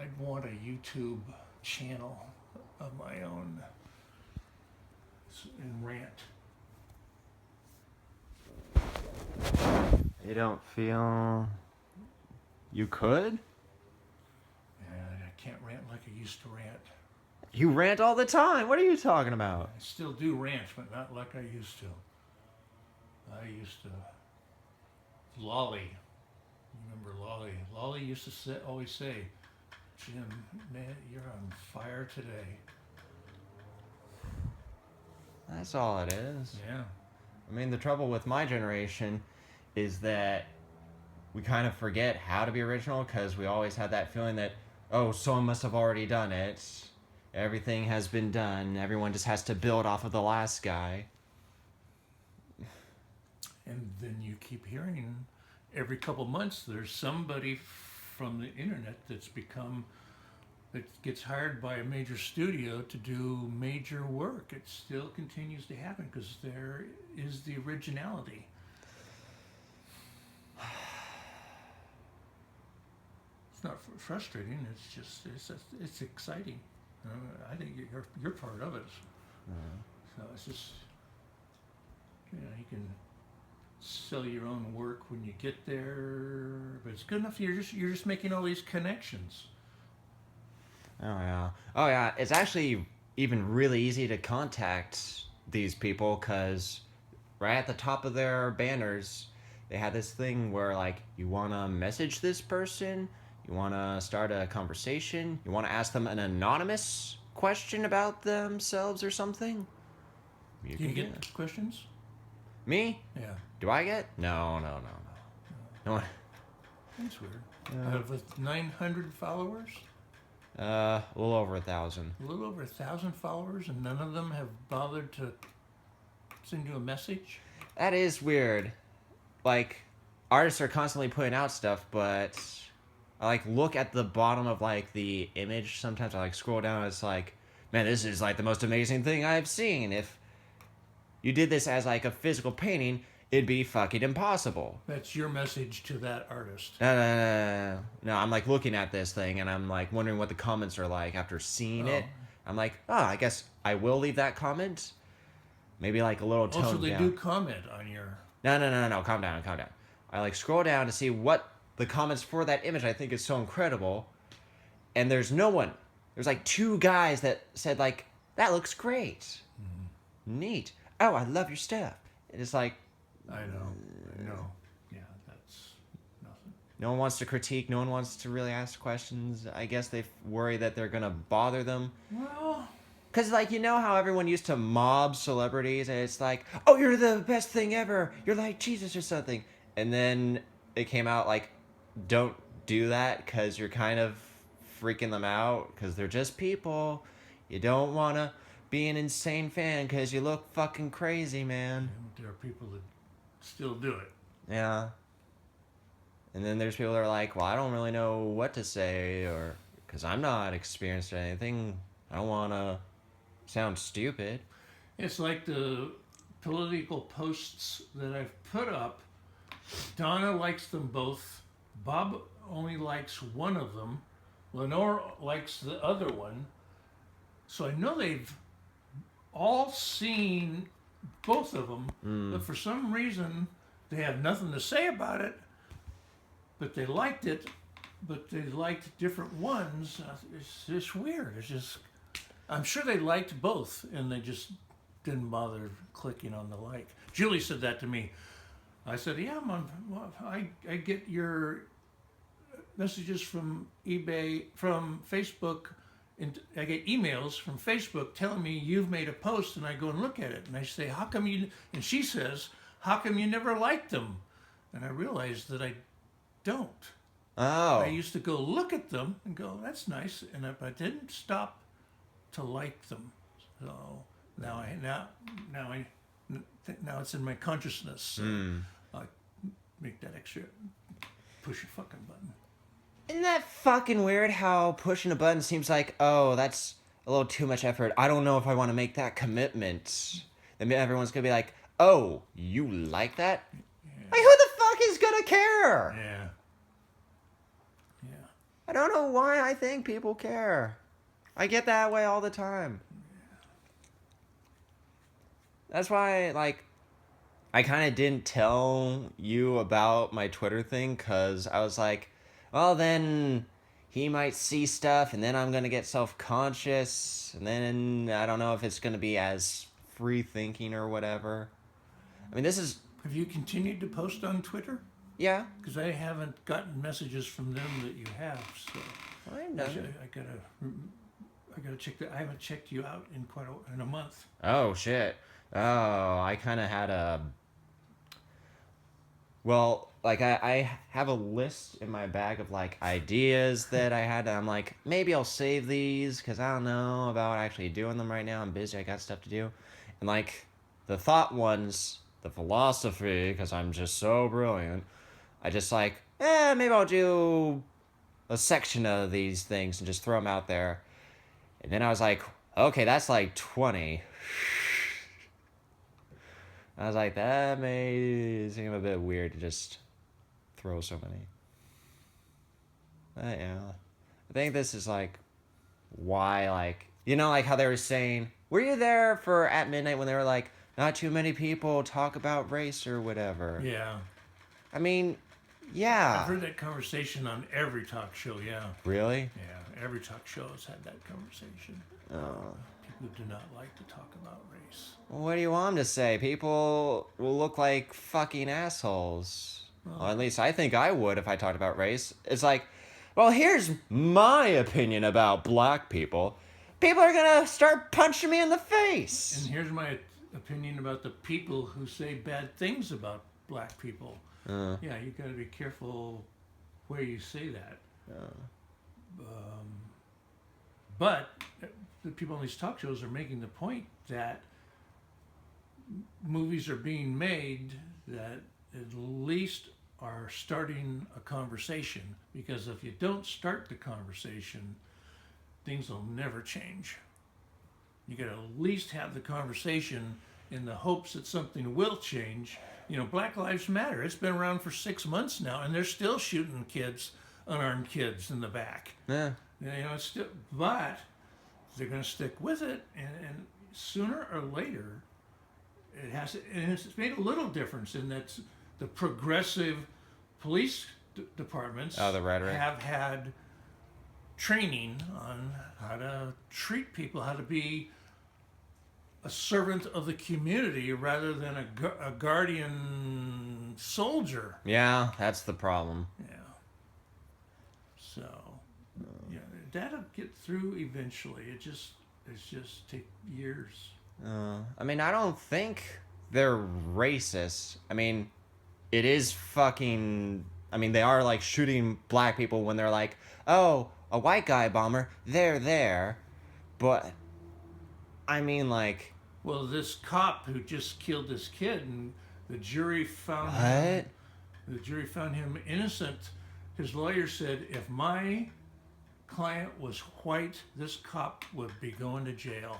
I'd want a YouTube channel of my own and rant. You don't feel you could? And I can't rant like I used to rant. You rant all the time. What are you talking about? I still do rant, but not like I used to. I used to. Lolly. Remember Lolly? Lolly used to always say, Jim, man, you're on fire today. That's all it is. Yeah. I mean, the trouble with my generation is that we kind of forget how to be original because we always had that feeling that, oh, someone must have already done it. Everything has been done. Everyone just has to build off of the last guy. And then you keep hearing every couple months there's somebody from the internet that gets hired by a major studio to do major work. It still continues to happen because there is the originality. It's not frustrating. It's just it's exciting. I think you're part of it. So it's just you can sell your own work when you get there, but it's good enough. You're just making all these connections. Oh yeah. It's actually even really easy to contact these people because right at the top of their banners, they had this thing where like you want to message this person, you want to start a conversation, you want to ask them an anonymous question about themselves or something. You can get questions. Me? Yeah. Do I get? No. No one. That's weird. Out of 900 followers, A little over 1,000. a little over 1,000 followers, and none of them have bothered to send you a message. That is weird. Like, artists are constantly putting out stuff, but I like look at the bottom of like the image. Sometimes I like scroll down. And it's like, man, this is like the most amazing thing I've seen. If you did this as like a physical painting, it'd be fucking impossible. That's your message to that artist. No, I'm like looking at this thing and I'm like wondering what the comments are like after seeing it. I'm like, I guess I will leave that comment. Maybe like a little tone Also, they down. do comment on your. No. Calm down. I like scroll down to see what the comments for that image I think is so incredible. And there's no one. There's like 2 guys that said like, that looks great. Mm-hmm. Neat. Oh, I love your stuff. It's like, I know. Yeah, that's nothing. no one wants to critique. No one wants to really ask questions. I guess they worry that they're going to bother them. Well, because, like, you know how everyone used to mob celebrities, and it's like, oh, you're the best thing ever. You're like Jesus or something. And then it came out, like, don't do that because you're kind of freaking them out because they're just people. You don't want to be an insane fan because you look fucking crazy, man. there are people that still do it. Yeah. And then there's people that are like, well, I don't really know what to say or because I'm not experienced or anything. I don't want to sound stupid. It's like the political posts that I've put up. Donna likes them both. Bob only likes one of them. Lenore likes the other one. So I know they've all seen both of them, but for some reason they have nothing to say about it. But they liked it, but they liked different ones. It's just weird. It's just, I'm sure they liked both, and they just didn't bother clicking on the like. Julie said that to me. I said, yeah, I get your messages from eBay, from Facebook, and I get emails from Facebook telling me you've made a post, and I go and look at it, and I say, how come you, and she says, how come you never liked them? And I realized that I don't. Oh. I used to go look at them and go, that's nice, and I didn't stop to like them. So now it's in my consciousness. So I make that extra push a fucking button. Isn't that fucking weird how pushing a button seems like, oh, that's a little too much effort. I don't know if I want to make that commitment. Then everyone's going to be like, oh, you like that? Yeah. Like, who the fuck is going to care? Yeah. I don't know why I think people care. I get that way all the time. That's why, like, I kind of didn't tell you about my Twitter thing because I was like, well, then he might see stuff and then I'm going to get self-conscious and then I don't know if it's going to be as free thinking or whatever. I mean, this is, Have you continued to post on Twitter? yeah, Because I haven't gotten messages from them that you have. So I know. I gotta check that. I haven't checked you out in a month. Oh, shit. Oh, I kind of had a... Well, like, I have a list in my bag of, like, ideas that I had. I'm like, maybe I'll save these because I don't know about actually doing them right now. I'm busy. I got stuff to do. And, like, the thought ones, the philosophy, because I'm just so brilliant, I just, like, maybe I'll do a section of these things and just throw them out there. And then I was like, okay, that's like 20. I was like, that may seem a bit weird to just throw so many. But yeah, I think this is like why, like, you know, like how they were saying, were you there for at midnight when they were like, not too many people talk about race or whatever? Yeah, I mean, I've yeah. heard that conversation on every talk show. Yeah, Really? yeah, every talk show has had that conversation. Oh. People do not like to talk about race. Well, what do you want 'em to say? People will look like fucking assholes. Well, at least I think I would if I talked about race. It's like, well, here's my opinion about black people. People are gonna start punching me in the face. And here's my opinion about the people who say bad things about black people. Yeah, you got to be careful where you say that. But the people on these talk shows are making the point that movies are being made that at least are starting a conversation, because if you don't start the conversation, things will never change. You got to at least have the conversation in the hopes that something will change. You know, Black Lives Matter, it's been around for 6 months now, and they're still shooting kids, unarmed kids in the back. Yeah. You know, it's still, but they're going to stick with it, and sooner or later, it has. And it's made a little difference in that the progressive police departments Oh, the rhetoric. have had training on how to treat people, how to be a servant of the community rather than a guardian soldier. Yeah, that's the problem. Yeah. So, yeah, that'll get through eventually. It's just take years. I mean, I don't think they're racist. I mean, it is fucking... I mean, they are, like, shooting black people when they're like, oh, a white guy bomber, they're there. But, I mean, like... Well, this cop who just killed this kid, and the jury found What? the jury found him innocent. His lawyer said, if my client was white, this cop would be going to jail.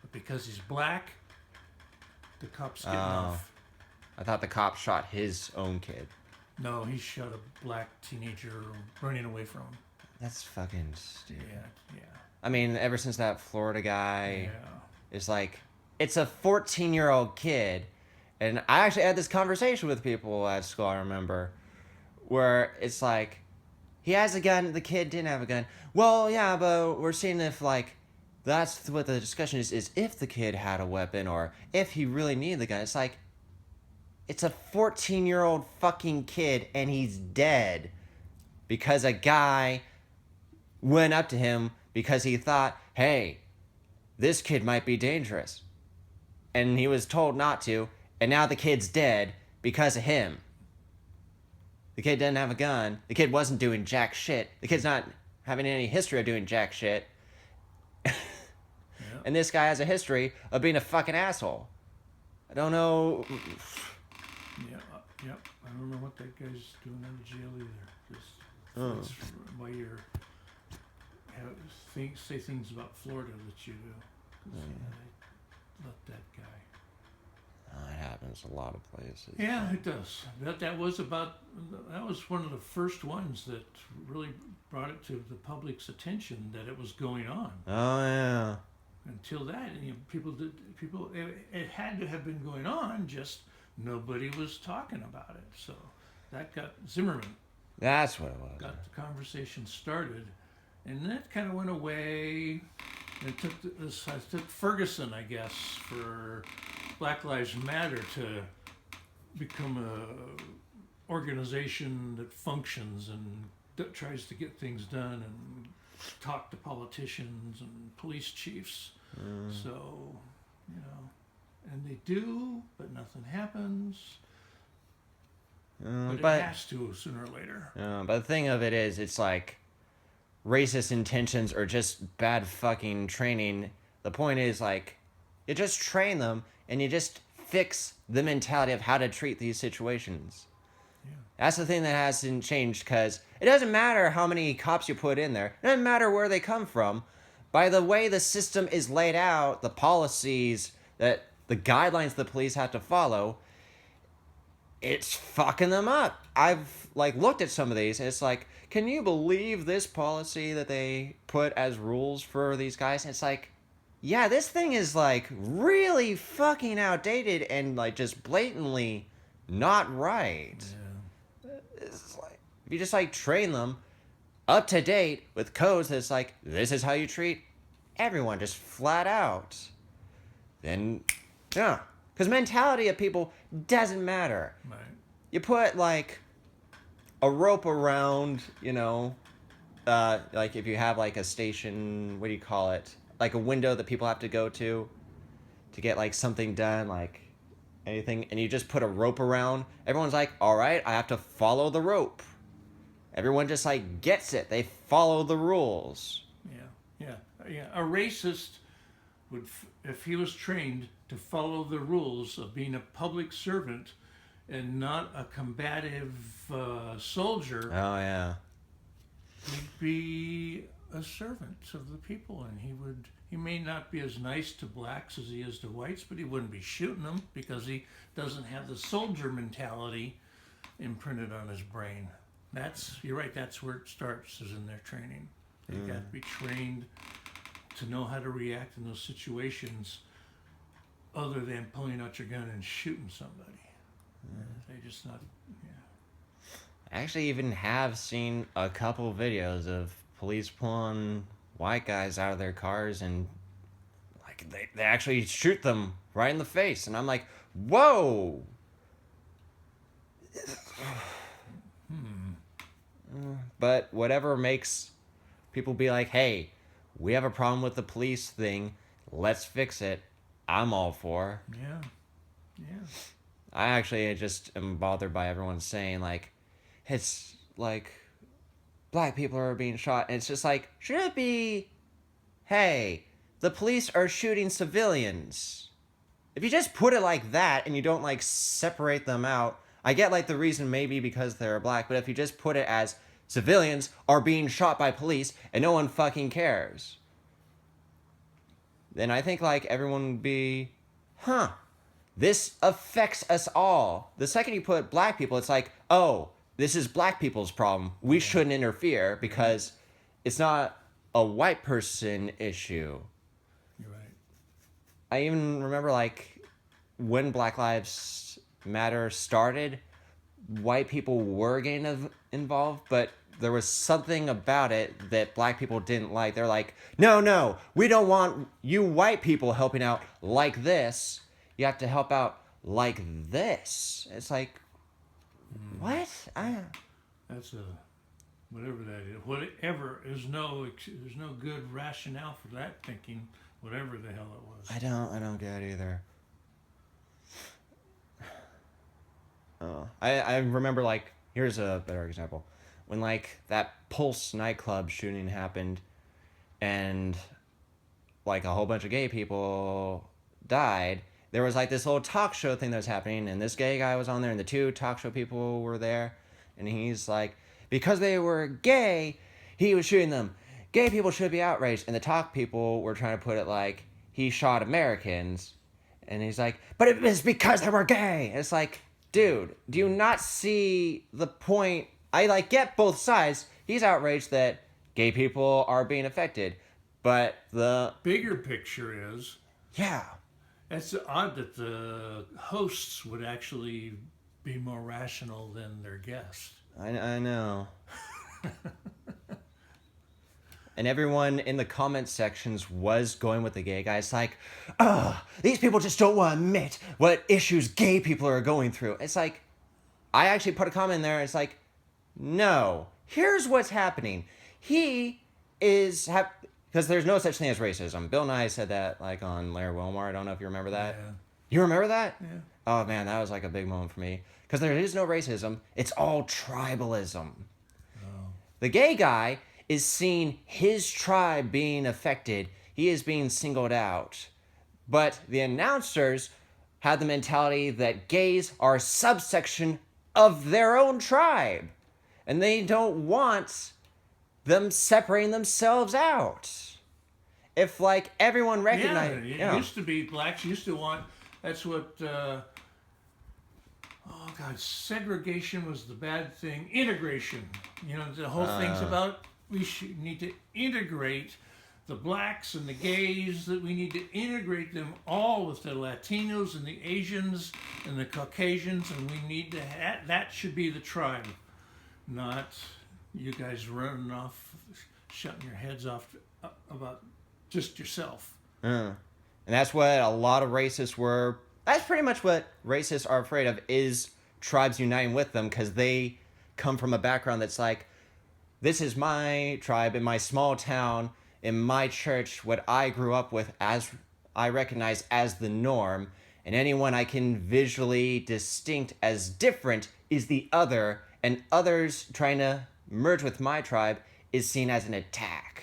But because he's black, the cop's getting off. I thought the cop shot his own kid. No, he shot a black teenager running away from him. That's fucking stupid. Yeah. I mean, ever since that Florida guy... Yeah. It's like, it's a 14-year-old kid. And I actually had this conversation with people at school, I remember, where it's like, he has a gun, the kid didn't have a gun. Well, yeah, but we're seeing if, like, that's what the discussion is if the kid had a weapon or if he really needed the gun. It's like, it's a 14-year-old fucking kid and he's dead because a guy went up to him because he thought, hey, this kid might be dangerous. And he was told not to, and now the kid's dead because of him. The kid didn't have a gun. The kid wasn't doing jack shit. The kid's not having any history of doing jack shit. Yeah. And this guy has a history of being a fucking asshole. I don't know. Yeah. I don't know what that guy's doing out of jail either. Just that's why you're say things about Florida that you do. 'Cause, I love that guy. It happens a lot of places. Yeah, it does. That was one of the first ones that really brought it to the public's attention that it was going on. Oh yeah. Until that, it had to have been going on, just nobody was talking about it. So that got Zimmerman That's what it was. got the conversation started, and that kind of went away. It took Ferguson, I guess, for Black Lives Matter to become a organization that functions and tries to get things done and talk to politicians and police chiefs. So, and they do, but nothing happens. But it has to sooner or later. But the thing of it is, it's like racist intentions or just bad fucking training. The point is, like, you just train them and you just fix the mentality of how to treat these situations. Yeah. That's the thing that hasn't changed, because it doesn't matter how many cops you put in there. It doesn't matter where they come from. By the way the system is laid out, the policies, that the guidelines the police have to follow, it's fucking them up. I've looked at some of these and it's like, can you believe this policy that they put as rules for these guys? And it's like, yeah, this thing is really fucking outdated and just blatantly not right. Yeah. It's like, if you just train them up to date with codes that's this is how you treat everyone, just flat out, then yeah, because mentality of people doesn't matter. Right. You put a rope around, if you have a station, what do you call it, a window that people have to go to get something done, anything, and you just put a rope around, everyone's all right, I have to follow the rope. Everyone just gets it. They follow the rules. Yeah. A racist would, if he was trained to follow the rules of being a public servant and not a combative soldier, Oh yeah. he'd be a servant of the people, and he may not be as nice to blacks as he is to whites, but he wouldn't be shooting them because he doesn't have the soldier mentality imprinted on his brain. You're right, that's where it starts, is in their training. They've got to be trained to know how to react in those situations other than pulling out your gun and shooting somebody. They just not, I actually even have seen a couple videos of police pulling white guys out of their cars and they actually shoot them right in the face, and I'm like, whoa. But whatever makes people be like, hey, we have a problem with the police thing, let's fix it, I'm all for. Yeah. I actually just am bothered by everyone saying it's black people are being shot, and it's just should it be, hey, the police are shooting civilians? If you just put it like that and you don't separate them out, I get the reason maybe because they're black, but if you just put it as civilians are being shot by police and no one fucking cares, then I think everyone would be, this affects us all. The second you put black people, it's oh, this is black people's problem, we shouldn't interfere because it's not a white person issue. You're right. I even remember when Black Lives Matter started, white people were getting involved, but there was something about it that black people didn't like. They're no, we don't want you white people helping out like this. You have to help out like this. It's what? That's whatever that is. Whatever, there's no good rationale for that thinking, whatever the hell it was. I don't get it either. I remember here's a better example. When that Pulse nightclub shooting happened and a whole bunch of gay people died, there was this little talk show thing that was happening, and this gay guy was on there and the two talk show people were there, and he's because they were gay, he was shooting them. Gay people should be outraged. And the talk people were trying to put it he shot Americans. And he's like, but it was because they were gay. And it's like, dude, do you not see the point? I like get both sides. He's outraged that gay people are being affected, but the Bigger picture is, yeah, it's odd that the hosts would actually be more rational than their guests. I know. And everyone in the comment sections was going with the gay guy. It's like, these people just don't want to admit what issues gay people are going through. It's like, I actually put a comment in there. It's like, no, here's what's happening. He is, because there's no such thing as racism. Bill Nye said that like on Larry Wilmore. I don't know if you remember that. Yeah. You remember that? Yeah. Oh man, that was like a big moment for me. Because there is no racism. It's all tribalism. The gay guy is seeing his tribe being affected. He is being singled out. But the announcers had the mentality that gays are a subsection of their own tribe. And they don't want them separating themselves out. If like everyone recognized... Yeah, it used to be blacks used to want, that's what, oh God, segregation was the bad thing. Integration. You know, the whole thing's about we need to integrate the blacks and the gays, that we need to integrate them all with the Latinos and the Asians and the Caucasians, and we need to that should be the tribe, not you guys running off, shutting your heads off about just yourself. And that's what a lot of racists were. That's pretty much what racists are afraid of, is tribes uniting with them, because they come from a background that's like, this is my tribe in my small town, in my church, what I grew up with, as I recognize as the norm, and anyone I can visually distinct as different is the other, and others trying to merge with my tribe is seen as an attack.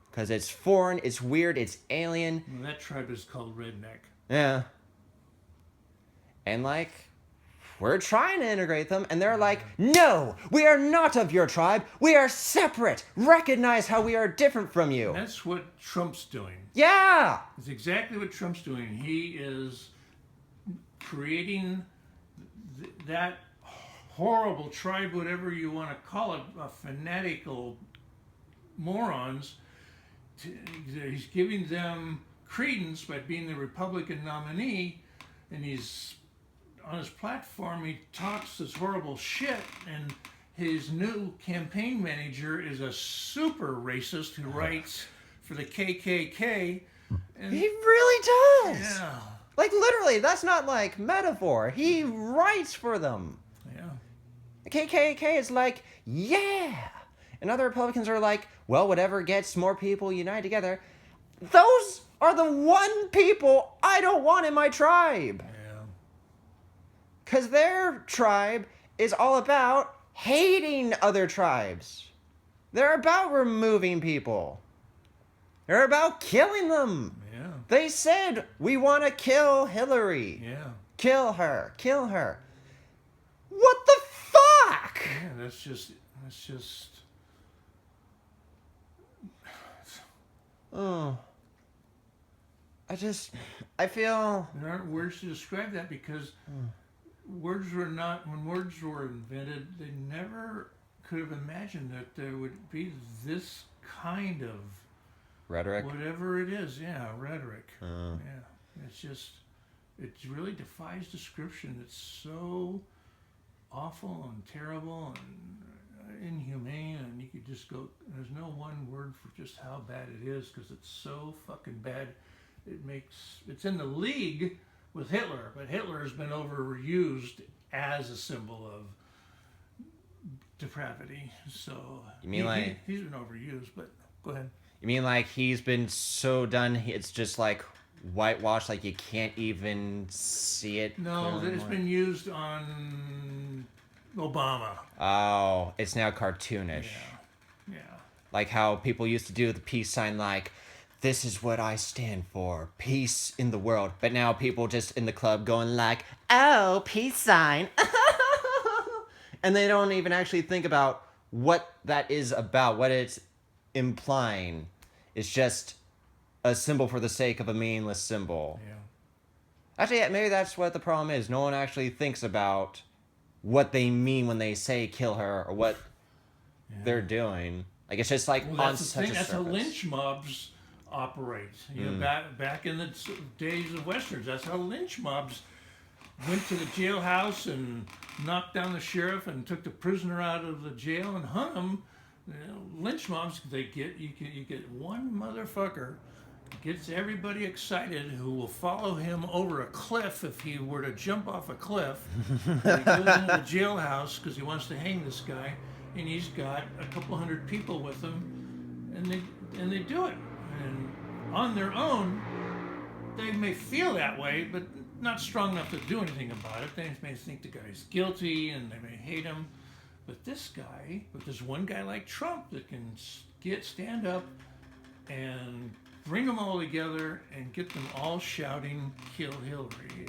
Because it's foreign, it's weird, it's alien. And that tribe is called redneck. Yeah. And like, we're trying to integrate them, and they're like, no, we are not of your tribe. We are separate. Recognize how we are different from you. And that's what Trump's doing. Yeah. It's exactly what Trump's doing. He is creating that horrible tribe, whatever you want to call it, fanatical morons. He's giving them credence by being the Republican nominee, and he's on his platform, he talks this horrible shit, and his new campaign manager is a super racist who writes for the KKK. And He really does. yeah, Like, literally, that's not like metaphor. He writes for them. yeah. The KKK is like, yeah. And other Republicans are like, well, whatever gets more people united together. Those are the one people I don't want in my tribe. Yeah. Because their tribe is all about hating other tribes. They're about removing people. They're about killing them. Yeah. They said, we want to kill Hillary. Yeah. Kill her. Kill her. What the fuck? Yeah, that's just Oh. I feel... there aren't words to describe that, because words were not, when words were invented, they never could have imagined that there would be this kind of Rhetoric? whatever it is. Yeah, rhetoric. Uh. Yeah, it's just, it really defies description. It's so awful and terrible and inhumane, and you could just go, there's no one word for just how bad it is, because it's so fucking bad. It's in the league with Hitler, but Hitler has been overused as a symbol of depravity. So You mean like... he's been overused, but go ahead. You mean like he's been so done, it's just like whitewashed, like you can't even see it? No, clearly it's more? been used on Obama. Oh, it's now cartoonish. Yeah. Like how people used to do the peace sign, like, this is what I stand for, peace in the world. But now people just in the club going like, oh, peace sign. And they don't even actually think about what that is about, what it's implying. It's just a symbol for the sake of a meaningless symbol. Yeah. Actually, yeah, maybe that's what the problem is. No one actually thinks about what they mean when they say kill her or what they're doing. Like, it's just like Well, on that's the such thing. a That's how surface. lynch mobs operate. You know, back in the days of westerns, that's how lynch mobs went to the jailhouse and knocked down the sheriff and took the prisoner out of the jail and hung him. You know, lynch mobs, you get one motherfucker gets everybody excited who will follow him over a cliff if he were to jump off a cliff. And he goes into the jailhouse because he wants to hang this guy, and he's got a couple hundred people with him, and they do it. And on their own, they may feel that way, but not strong enough to do anything about it. They may think the guy's guilty, and they may hate him. But there's one guy like Trump that can stand up and bring them all together and get them all shouting, "Kill Hillary."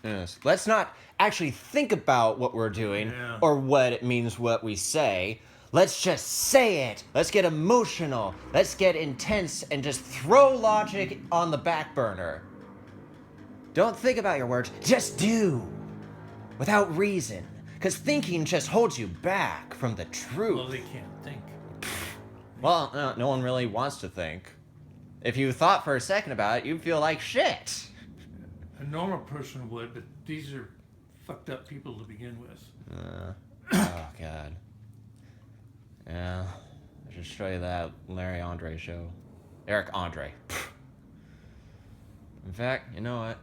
Yes. Let's not actually think about what we're doing Yeah. or what it means what we say. Let's just say it. Let's get emotional. Let's get intense and just throw logic on the back burner. Don't think about your words. Just do. Without reason. Because thinking just holds you back from the truth. Well, they can't think. Well, no one really wants to think. If you thought for a second about it, you'd feel like shit. A normal person would, but these are fucked up people to begin with. Oh, God. Yeah. I should show you that Larry Andre show. Eric Andre. In fact, you know what?